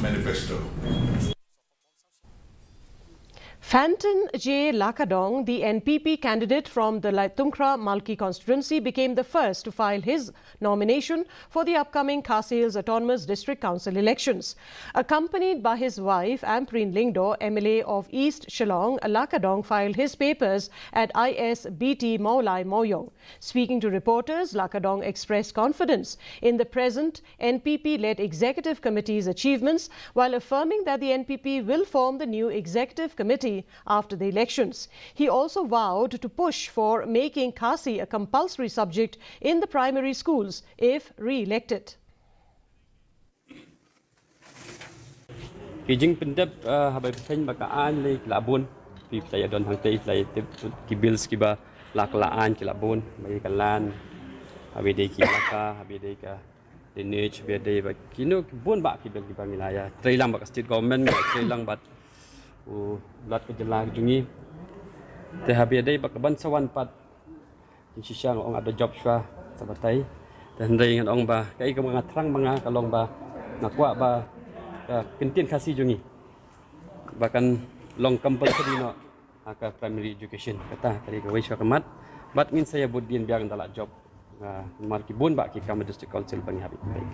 manifesto. Fantin J. Lakadong, the NPP candidate from the Tungkra Malki constituency, became the first to file his nomination for the upcoming Khadc Autonomous District Council elections. Accompanied by his wife, Ampreen Lingdo, MLA of East Shillong, Lakadong filed his papers at ISBT Maulai Moyong. Speaking to reporters, Lakadong expressed confidence in the present NPP-led executive committee's achievements, while affirming that the NPP will form the new executive committee after the elections. He also vowed to push for making Khadc a compulsory subject in the primary schools if re-elected. Kijing pendep habay pesan bakaan le kelabun pi saya don hang tei saya kibil skiba laklaan kelabun bagi kalan habis dei kilaka habis dei ka denage habis dei ba kino kibun ba kibil kiba milaya trailang ba state government trailang bat lat ke jelang jungi te habis dei ba kaban sawan pat sisang ong ada job swa sabatai dan dei ngan ong ba kai ka mga trang mga kalong ba nakwa ba kentin Khadc jungi bahkan long compulsory no aka primary education kata tadi ke wiswa kemat bat min saya budin biang dalak job marki bun ba ki kam district council bani habis baik